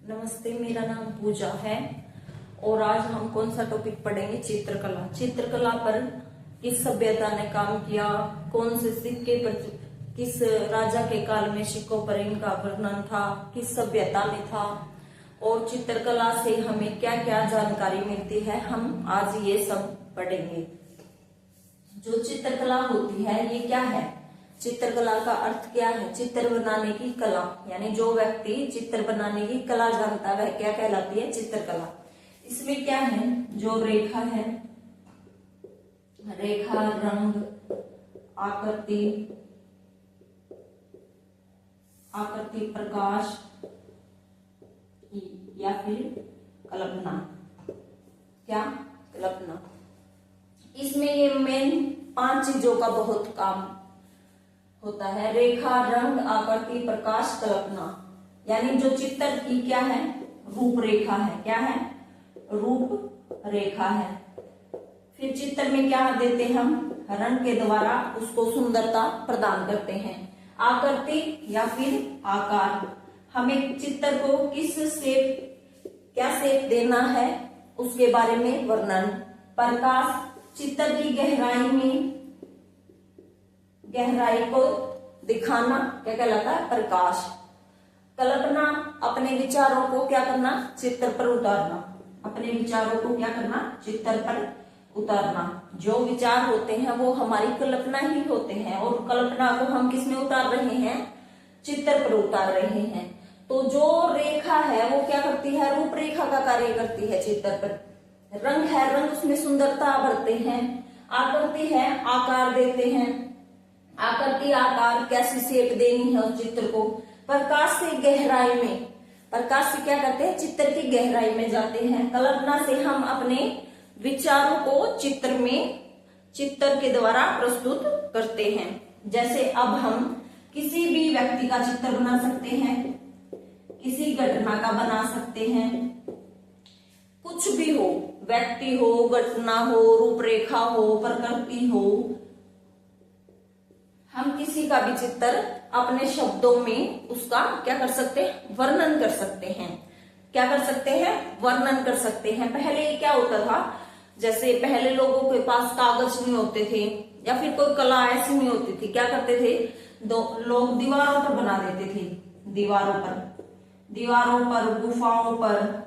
नमस्ते, मेरा नाम पूजा है और आज हम कौन सा टॉपिक पढ़ेंगे? चित्रकला। चित्रकला पर किस सभ्यता ने काम किया, कौन से सिक्के पर, किस राजा के काल में सिक्कों पर इनका वर्णन था, किस सभ्यता में था और चित्रकला से हमें क्या क्या जानकारी मिलती है, हम आज ये सब पढ़ेंगे। जो चित्रकला होती है ये क्या है? चित्रकला का अर्थ क्या है? चित्र बनाने की कला, यानी जो व्यक्ति चित्र बनाने की कला जानता है वह क्या कहलाती है? चित्रकला। इसमें क्या है? जो रेखा है, रेखा, रंग, आकृति, प्रकाश या फिर कल्पना। क्या? कल्पना। इसमें ये मेन 5 चीजों का बहुत काम होता है। रेखा, रंग, आकृति, प्रकाश, कल्पना। यानी जो चित्र की क्या है? रूपरेखा है। क्या है? रूप रेखा है। फिर चित्र में क्या देते हम? रंग के द्वारा उसको सुंदरता प्रदान करते हैं। आकृति या फिर आकार, हमें चित्र को किस शेप, क्या शेप देना है उसके बारे में वर्णन। प्रकाश, चित्र की गहराई को दिखाना क्या कहलाता है? प्रकाश। कल्पना, अपने विचारों को क्या करना? चित्र पर उतारना। अपने विचारों को क्या करना? चित्र पर उतारना। जो विचार होते हैं वो हमारी कल्पना ही होते हैं और कल्पना को हम किस में उतार रहे हैं? चित्र पर उतार रहे हैं। तो जो रेखा है वो क्या करती है? रूपरेखा का कार्य करती है चित्र पर। रंग है, रंग उसमें सुंदरता भरते हैं। आकृति है, आकार देते हैं। आकृति, आकार, कैसी शेप देनी है उस चित्र को। प्रकाश से गहराई में, प्रकाश से क्या करते हैं? चित्र की गहराई में जाते हैं। कल्पना से हम अपने विचारों को चित्र के द्वारा प्रस्तुत करते हैं। जैसे अब हम किसी भी व्यक्ति का चित्र बना सकते हैं, किसी घटना का बना सकते हैं, कुछ भी हो, व्यक्ति हो, घटना हो, रूपरेखा हो, प्रकृति हो, हम किसी का भी चित्र अपने शब्दों में उसका क्या कर सकते हैं? वर्णन कर सकते हैं। क्या कर सकते हैं? वर्णन कर सकते हैं। पहले क्या होता था? जैसे पहले लोगों के पास कागज नहीं होते थे या फिर कोई कला ऐसी नहीं होती थी, क्या करते थे? लोग दीवारों पर बना देते थे। दीवारों पर, गुफाओं पर,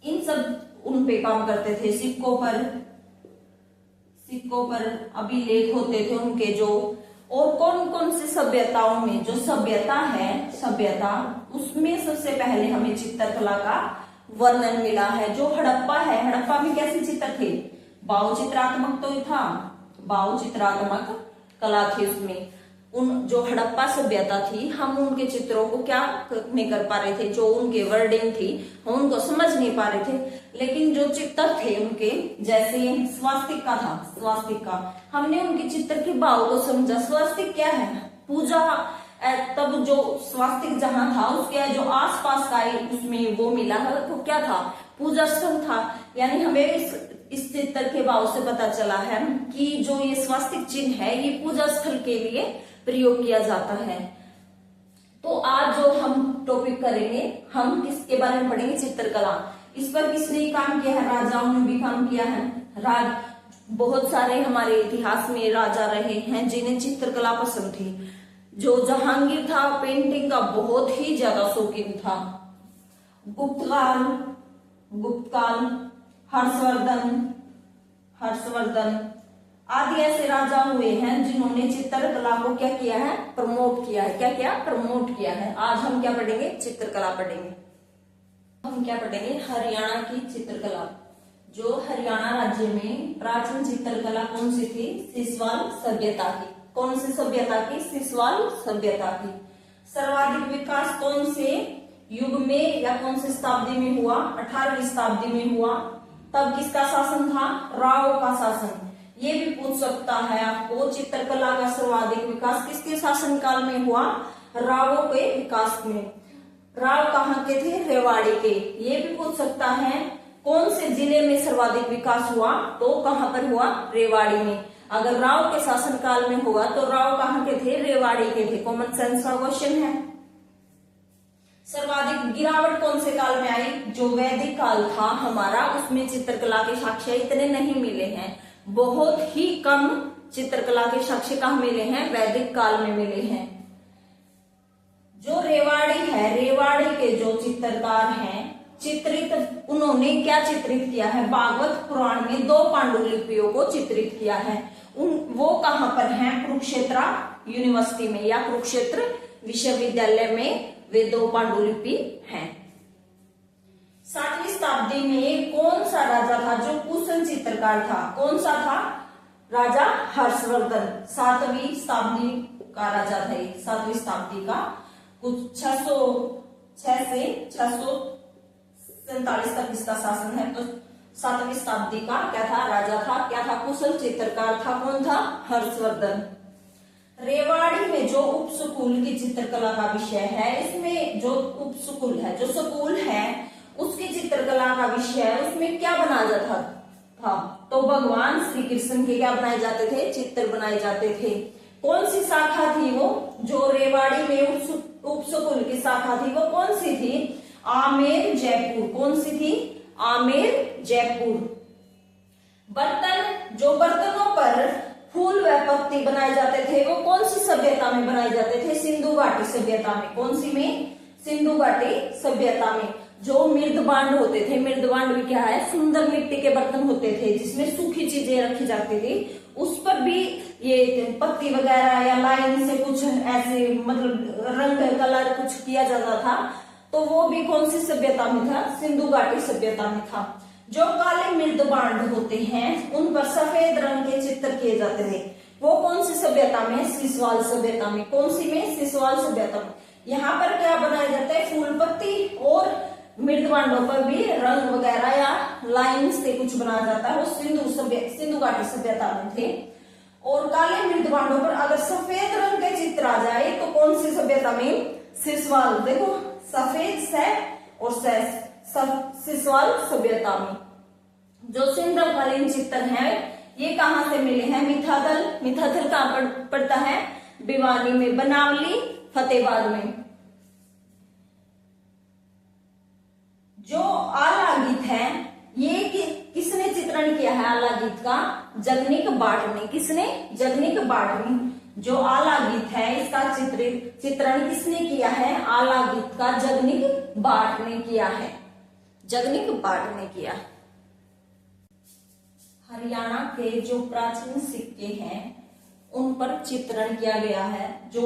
इन सब उन पे काम करते थे। सिक्कों पर अभिलेख होते थे उनके जो। और कौन कौन सी सभ्यताओं में, जो सभ्यता उसमें सबसे पहले हमें चित्रकला का वर्णन मिला है। जो हड़प्पा है, हड़प्पा में कैसे चित्र थे? भाव चित्रात्मक तो था, भाव चित्रात्मक कला थी उसमें। उन जो हड़प्पा सभ्यता थी, हम उनके चित्रों को क्या नहीं कर पा रहे थे, जो उनके वर्डिंग थी हम उनको समझ नहीं पा रहे थे। लेकिन जो चित्र थे उनके, जैसे स्वास्तिक का हमने उनके चित्र के भाव को समझा। स्वास्तिक क्या है? पूजा। तब जो स्वास्तिक जहां था उसके जो आसपास का उसमें वो मिला है, तो क्या था? पूजा स्थल था। यानी हमें इस चित्र के भाव से पता चला है कि जो ये स्वास्तिक चिन्ह है ये पूजा स्थल के लिए प्रयोग किया जाता है। तो आज जो हम टॉपिक करेंगे, हम किसके बारे में पढ़ेंगे? चित्रकला। इस पर किसने काम किया है? राजाओं ने भी काम किया है। बहुत सारे हमारे इतिहास में राजा रहे हैं जिन्हें चित्रकला पसंद थी। जो जहांगीर था पेंटिंग का बहुत ही ज्यादा शौकीन था। गुप्त काल, हर्षवर्धन आदि ऐसे राजा हुए हैं जिन्होंने चित्रकला को क्या किया है? प्रमोट किया है। क्या किया? प्रमोट किया है। आज हम क्या पढ़ेंगे? चित्रकला पढ़ेंगे। हम क्या पढ़ेंगे? हरियाणा की चित्रकला। जो हरियाणा राज्य में प्राचीन चित्रकला कौन सी थी? सिसवाल सभ्यता की। कौन सी सभ्यता की? सिसवाल सभ्यता की। सर्वाधिक विकास कौन से युग में या कौन सी शताब्दी में हुआ? 18वीं शताब्दी में हुआ। तब किसका शासन था? राव का शासन। ये भी पूछ सकता है आपको, चित्रकला का सर्वाधिक विकास किसके शासनकाल में हुआ? रावों के विकास में। राव कहाँ के थे? रेवाड़ी के। ये भी पूछ सकता है कौन से जिले में सर्वाधिक विकास हुआ? तो कहाँ पर हुआ? रेवाड़ी में। अगर राव के शासनकाल में हुआ तो राव कहाँ के थे? रेवाड़ी के थे। कॉमन सेंस का क्वेश्चन है। सर्वाधिक जो वैदिक काल था हमारा, उसमें चित्रकला के साक्ष्य इतने नहीं मिले हैं। बहुत ही कम चित्रकला के साक्ष्य कहाँ मिले हैं? वैदिक काल में मिले हैं। जो रेवाड़ी है, रेवाड़ी के जो चित्रकार हैं, चित्रित उन्होंने क्या चित्रित किया है? भागवत पुराण में 2 पांडुलिपियों को चित्रित किया है। वो कहाँ पर हैं? कुरुक्षेत्र यूनिवर्सिटी में या कुरुक्षेत्र विश्वविद्यालय में वे 2 पांडुलिपि हैं। 7वीं शताब्दी में कौन सा राजा था जो कुशल चित्रकार था? कौन सा था? राजा हर्षवर्धन 7वीं शताब्दी का राजा था। 7वीं शताब्दी का कुछ 606 से 647 तक इसका शासन है। तो 7वीं शताब्दी का क्या था? राजा था। क्या था? कुशल चित्रकार था। कौन था? हर्षवर्धन। रेवाड़ी में जो उपस्कूल की चित्रकला का विषय है, इसमें जो उपस्कूल है, जो स्कूल है, उसकी चित्रकला का विषय है, उसमें क्या बनाया जाता था? तो भगवान श्री कृष्ण के क्या बनाए जाते थे? चित्र बनाए जाते थे। कौन सी शाखा थी वो? जो रेवाड़ी में उपस्कूल की शाखा थी वो कौन सी थी? आमेर जयपुर। कौन सी थी? आमेर जयपुर। बर्तन, जो बर्तनों पर फूल व पत्ती बनाए जाते थे वो कौन सी सभ्यता में बनाए जाते थे? सिंधु घाटी सभ्यता में। कौन सी में? सिंधु घाटी सभ्यता में। जो मृदभांड होते थे, मृदभांड भी क्या है? सुंदर मिट्टी के बर्तन होते थे जिसमें सूखी चीजें रखी जाती थी, उस पर भी ये पत्ती वगैरह या लाइन से कुछ ऐसे मतलब रंग कलर कुछ किया जाता था। तो वो भी कौन सी सभ्यता में था? सिंधु घाटी सभ्यता में था। जो काले मृदभांड होते हैं उन पर सफेद रंग के चित्र किए जाते थे, वो कौन सी सभ्यता में? सिसवाल सभ्यता में। कौन सी में? सिसवाल सभ्यता में। यहाँ पर क्या बनाया जाता है? फूल पत्ती, और मृदभांडों पर भी रंग वगैरह या लाइन से कुछ बनाया जाता है, वो सिंधु घाटी सभ्यता में थे। और काले मृदभांडों पर अगर सफेद रंग के चित्र आ जाए तो कौन सी सभ्यता में? सिसवाल। देखो सफेद से और सिसवाल सभ्यता में। जो सिंधकालीन चित्र हैं ये कहाँ से मिले हैं? मिथादल। मिथादल कहाँ पड़ता है? भिवानी में। बनावली फतेहाबाद में। जो आला गीत है ये किसने चित्रण किया है? आला गीत का जगनिक भाट ने। किसने? जगनिक भाट ने। जो आला गीत है इसका चित्रण किसने किया है? आला गीत का जगनिक भाट ने किया है। जगनिक भाट ने किया। हरियाणा के जो प्राचीन सिक्के हैं उन पर चित्रण किया गया है। जो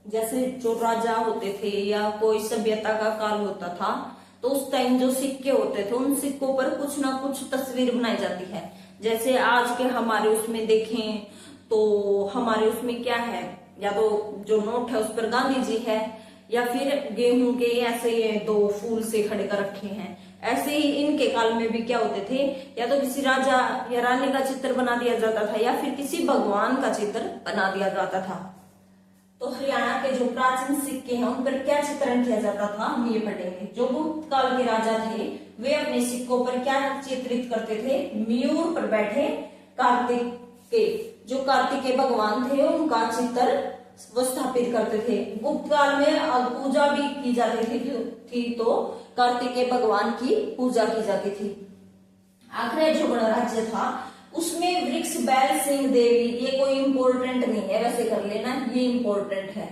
जैसे जो राजा होते थे या कोई सभ्यता का काल होता था तो उस टाइम जो सिक्के होते थे उन सिक्कों पर कुछ ना कुछ तस्वीर बनाई जाती है। जैसे आज के हमारे उसमें देखें तो हमारे उसमें क्या है? या तो जो नोट है उस पर गांधी जी है, या फिर गेहूं के ऐसे 2 फूल से खड़े कर रखे हैं। ऐसे ही इनके काल में भी क्या होते थे? या तो किसी राजा या रानी का चित्र बना दिया जाता था या फिर किसी भगवान का चित्र बना दिया जाता था। तो हरियाणा के जो प्राचीन सिक्के हैं उन पर क्या चित्रण किया जाता था हम ये पढ़ेंगे। जो गुप्त काल के राजा थे वे अपने सिक्कों पर क्या चित्रित करते थे? मयूर पर बैठे कार्तिकेय, जो कार्तिकेय भगवान थे उनका चित्र वो स्थापित करते थे। गुप्त काल में पूजा भी की जाती थी तो कार्तिकेय भगवान की पूजा की जाती थी। आखिरी जो गणराज्य था उसमें वृक्ष, बैल, सिंह, देवी, ये कोई इंपॉर्टेंट नहीं है, वैसे कर लेना, ये इंपॉर्टेंट है।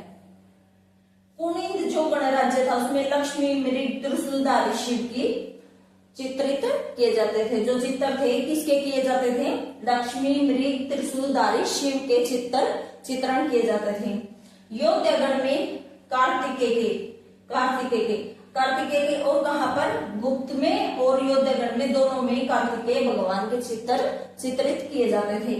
पुनिंद जो गणराज्य था उसमें लक्ष्मी, मृग, त्रिशूलधारी शिव की चित्रित किए जाते थे। जो चित्र थे किसके किए जाते थे? लक्ष्मी, मृग, त्रिशूलधारी शिव के चित्रण किए जाते थे। योद्धगढ़ में कार्तिकेय के और कहां पर? गुप्त में और योद्धगढ़ में, दोनों में कार्तिकेय भगवान के चित्र चित्रित किए जाते थे।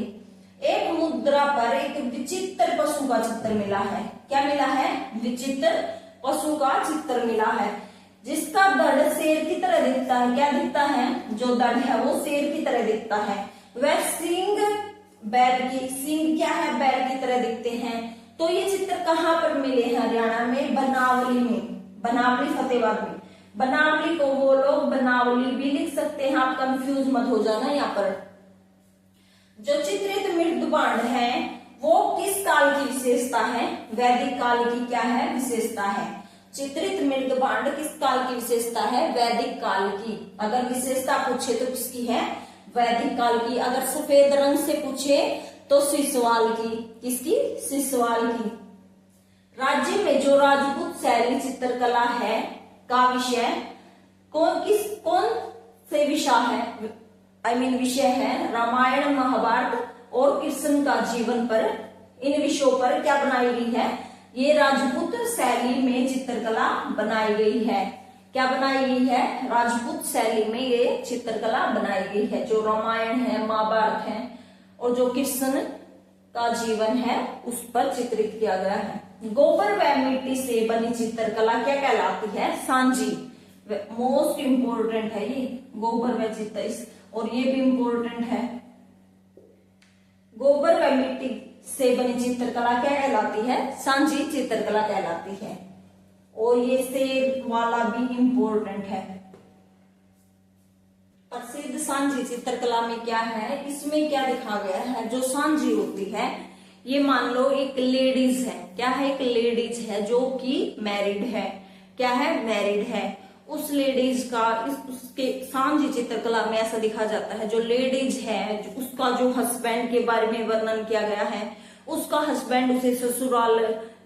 एक मुद्रा पर एक विचित्र पशु का चित्र मिला है। क्या मिला है? विचित्र पशु का चित्र मिला है जिसका धड़ शेर की तरह दिखता है। क्या दिखता है? जो धड़ है वो शेर की तरह दिखता है। वह सींग बैल की, सींग क्या है? बैल की तरह दिखते हैं। तो ये चित्र कहाँ पर मिले हैं? हरियाणा में बनावली में, बनावली फतेहाबाद में। बनावली को वो लोग बनावली भी लिख सकते हैं, आप कंफ्यूज मत हो जाना यहाँ पर। जो चित्रित मृदभांड है वो किस काल की विशेषता है? वैदिक काल की क्या है? विशेषता है। चित्रित मृग भांड किस काल की विशेषता है? वैदिक काल की। अगर विशेषता पूछे तो किसकी है? वैदिक काल की। अगर सफेद रंग से पूछे तो शिशुपाल की। किसकी? शिशुपाल की। राज्य में जो राजपूत शैली चित्रकला है का विषय कौन से विषय है? विषय है रामायण महाभारत और कृष्ण का जीवन पर। इन विषयों पर क्या बनाई गई है? ये राजपूत शैली में चित्रकला बनाई गई है। क्या बनाई गई है? राजपूत शैली में ये चित्रकला बनाई गई है। जो रामायण है, महाभारत है और जो कृष्ण का जीवन है उस पर चित्रित किया गया है। गोबर व मिट्टी से बनी चित्रकला क्या कहलाती है? सांझी। मोस्ट इंपोर्टेंट है ये गोबर व चित्र, और ये भी इंपोर्टेंट है। गोबर व मिट्टी से बनी चित्रकला क्या कहलाती है? सांझी चित्रकला कहलाती है। और ये शेर वाला भी इंपोर्टेंट है। प्रसिद्ध सांझी चित्रकला में क्या है? इसमें क्या दिखा गया है? जो सांझी होती है ये मान लो एक लेडीज है। क्या है? एक लेडीज है जो कि मैरिड है। क्या है? मैरिड है। उस लेडीज का उसके सांझी चित्रकला में ऐसा दिखा जाता है, जो लेडीज है उसका जो हस्बैंड के बारे में वर्णन किया गया है। उसका हस्बैंड उसे ससुराल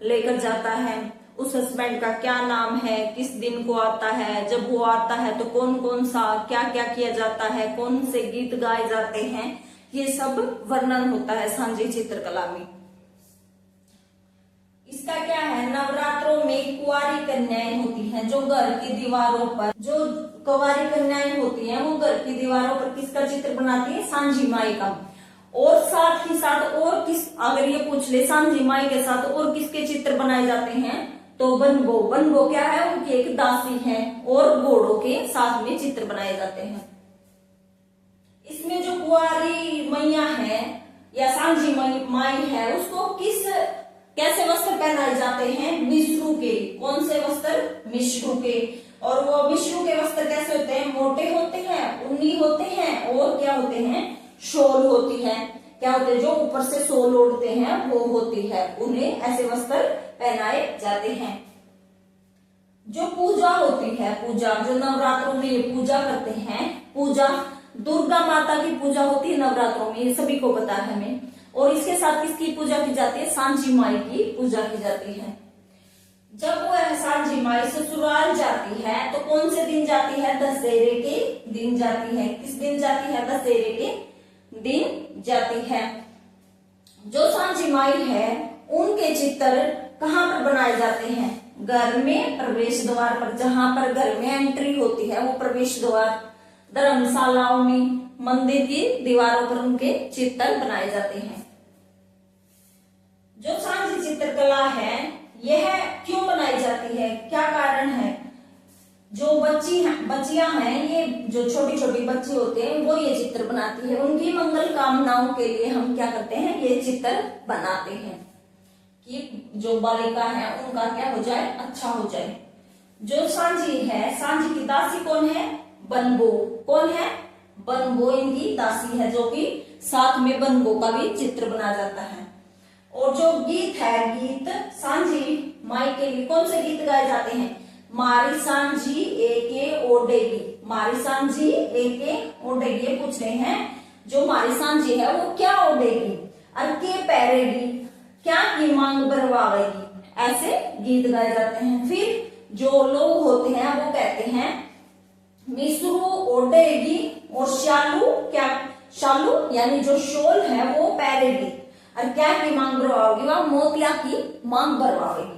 लेकर जाता है। उस हस्बैंड का क्या नाम है, किस दिन को आता है, जब वो आता है तो कौन कौन सा क्या क्या किया जाता है, कौन से गीत गाए जाते हैं, ये सब वर्णन होता है सांझी चित्रकला में। इसका क्या है? नवरात्रों में कुंवारी कन्याएं होती हैं जो घर की दीवारों पर, जो कुंवारी कन्याएं होती हैं वो घर की दीवारों पर किसका चित्र बनाती है? सांझी माई का। और साथ ही साथ और किस, अगर ये पूछ ले सांझी माई के साथ और किसके चित्र बनाए जाते हैं तो बनबो। बनबो क्या है? उनकी एक दासी है और घोड़ों के साथ में चित्र बनाए जाते हैं। इसमें जो कुंवारी मैया है या सांझी माई है उसको कैसे वस्त्र पहनाए जाते हैं? मिश्रू के। कौन से वस्त्र? मिश्रू के। और वो मिश्रू के वस्त्र कैसे होते हैं? मोटे होते हैं, ऊनी होते हैं और क्या होते हैं? शॉल होती है। क्या होते हैं? जो ऊपर से शॉल ओढ़ते हैं वो होती है, उन्हें ऐसे वस्त्र पहनाए जाते हैं। जो पूजा होती है, पूजा जो नवरात्रों में ये पूजा करते हैं, पूजा दुर्गा माता की पूजा होती है नवरात्रों में, ये सभी को पता है हमें। और इसके साथ किसकी पूजा की जाती है? सांझी माई की पूजा की जाती है। जब वह सांझी माई ससुराल जाती है तो कौन से दिन जाती है? दशहरे के दिन जाती है। किस दिन जाती है? दशहरे के दिन जाती है। जो सांझी माई है उनके चित्र कहाँ पर बनाए जाते हैं? घर में प्रवेश द्वार पर, जहां पर घर में एंट्री होती है वो प्रवेश द्वार, धर्मशालाओं में, मंदिर की दीवारों पर उनके चित्र बनाए जाते हैं। जो सांझी चित्रकला है यह क्यों बनाई जाती है? क्या कारण है? जो बच्चियां हैं, ये जो छोटी छोटी बच्ची होते हैं वो ये चित्र बनाती है। उनकी मंगल कामनाओं के लिए हम क्या करते हैं? ये चित्र बनाते हैं कि जो बालिका है उनका क्या हो जाए? अच्छा हो जाए। जो सांझी है, सांझी की दासी कौन है? बनबो। कौन है? बनबो इनकी दासी है, जो कि साथ में बनबो का भी चित्र बना जाता है। और जो गीत है, गीत सांझी माई के लिए कौन से गीत गाए जाते हैं? मारी सांझी एके ओडेगी। मारी सांझी एके ओडेगी, ये पूछ रहे हैं जो मारी सांझी है वो क्या ओडेगी? और के पैरेगी, क्या की मांग भरवाएगी, ऐसे गीत गाए जाते हैं। फिर जो लोग होते हैं वो कहते हैं मिश्रू ओडेगी और शालू, क्या शालू यानी जो शोल है वो पैरेगी, और क्या की मांग भरवाओगी? वह मोतिया की मांग भरवाएगी।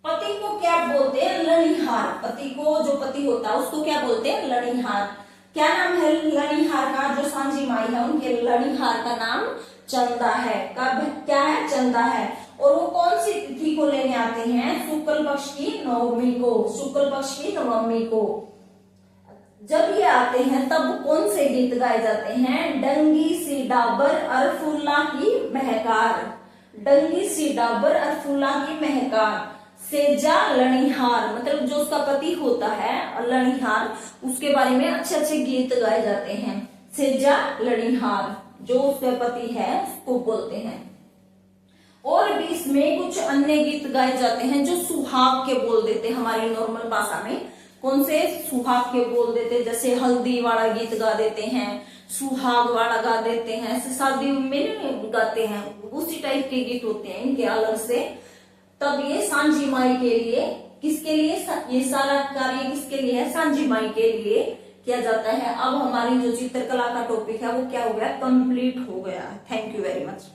पति को क्या बोलते हैं? लड़ीहार। पति को, जो पति होता है उसको क्या बोलते हैं? लड़ीहार। क्या नाम है लड़ीहार का? जो सांझी माई है उनके लड़ीहार का नाम चंदा है। कब क्या है? चंदा है। और वो कौन सी तिथि को लेने आते हैं? शुक्ल पक्ष की नवमी को। शुक्ल पक्ष की नवमी को जब ये आते हैं तब कौन से गीत गाए जाते हैं? डंगी सी डाबर और फूला की महकार। डंगी सी डाबर और फूला की महकार। सेजा लड़ीहार, मतलब जो उसका पति होता है लड़ीहार, उसके बारे में अच्छे अच्छे गीत गाए जाते हैं। सेजा लड़ीहार, जो उसका पति है उसको बोलते हैं। और भी इसमें कुछ अन्य गीत गाए जाते हैं जो सुहाग के बोल देते हैं हमारी नॉर्मल भाषा में। कौन से? सुहाग के बोल देते, जैसे हल्दी वाला गीत गा देते हैं, सुहाग वाला गा देते हैं, ऐसे शादी में गाते हैं, उसी टाइप के गीत होते हैं इनके अलग से। तब ये सांझी माई के लिए, किसके लिए ये सारा कार्य किसके लिए है? सांझी माई के लिए किया जाता है। अब हमारी जो चित्रकला का टॉपिक है वो क्या हो गया? कंप्लीट हो गया। Thank you very much.